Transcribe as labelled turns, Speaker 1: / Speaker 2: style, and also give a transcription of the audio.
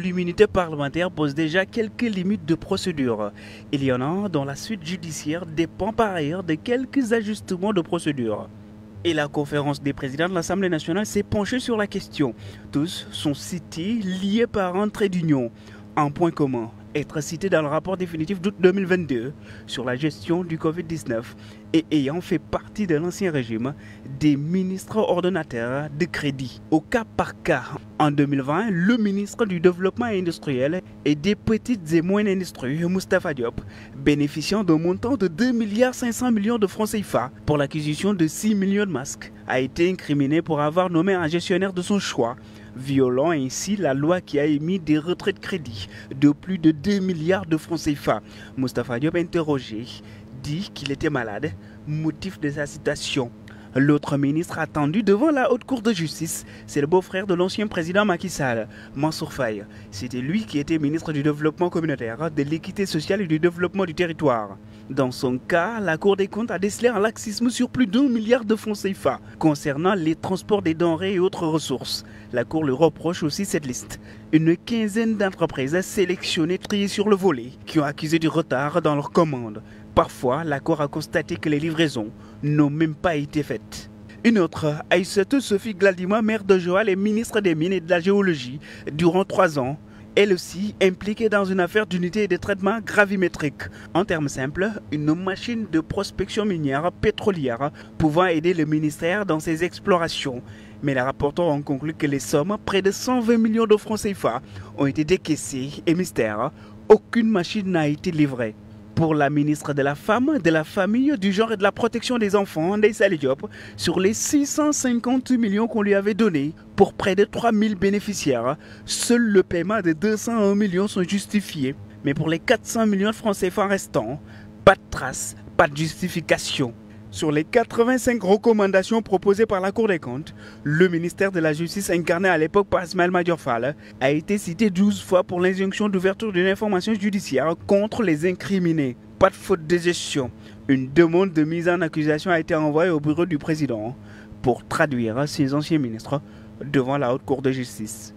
Speaker 1: l'immunité parlementaire pose déjà quelques limites de procédure. Il y en a dont la suite judiciaire dépend par ailleurs de quelques ajustements de procédure. Et la conférence des présidents de l'Assemblée nationale s'est penchée sur la question. Tous sont cités, liés par un trait d'union. Un point commun, être cité dans le rapport définitif d'août 2022 sur la gestion du Covid-19 et ayant fait partie de l'ancien régime des ministres ordonnateurs de crédit. Au cas par cas, en 2020, le ministre du Développement industriel et des petites et moyennes industries, Moustapha Diop, bénéficiant d'un montant de 2,5 milliards de francs CFA pour l'acquisition de 6 millions de masques, a été incriminé pour avoir nommé un gestionnaire de son choix, violant ainsi la loi qui a émis des retraits de crédit de plus de 2 milliards de francs CFA. Moustapha Diop, interrogé, dit qu'il était malade, motif de sa citation. L'autre ministre attendu devant la haute cour de justice, c'est le beau-frère de l'ancien président Macky Sall, Mansour Faye. C'était lui qui était ministre du développement communautaire, de l'équité sociale et du développement du territoire. Dans son cas, la Cour des comptes a décelé un laxisme sur plus d'1 milliard de francs CFA concernant les transports des denrées et autres ressources. La Cour lui reproche aussi cette liste. Une quinzaine d'entreprises sélectionnées triées sur le volet qui ont accusé du retard dans leurs commandes. Parfois, la Cour a constaté que les livraisons n'ont même pas été faites. Une autre, Aïssatou Sophie Gladima, maire de Joal et ministre des Mines et de la Géologie durant 3 ans, elle aussi impliquée dans une affaire d'unité de traitement gravimétrique. En termes simples, une machine de prospection minière pétrolière pouvant aider le ministère dans ses explorations. Mais les rapporteurs ont conclu que les sommes, près de 120 millions de francs CFA, ont été décaissées et mystère, aucune machine n'a été livrée. Pour la ministre de la Femme, de la Famille, du Genre et de la Protection des Enfants, Ndeye Saly Diop, sur les 650 millions qu'on lui avait donnés pour près de 3000 bénéficiaires, seul le paiement de 201 millions sont justifiés. Mais pour les 400 millions de francs CFA restants, pas de trace, pas de justification. Sur les 85 recommandations proposées par la Cour des comptes, le ministère de la Justice, incarné à l'époque par Ismaël Madior Fall, a été cité 12 fois pour l'injonction d'ouverture d'une information judiciaire contre les incriminés. Pas de faute de gestion. Une demande de mise en accusation a été envoyée au bureau du président pour traduire ses anciens ministres devant la Haute Cour de justice.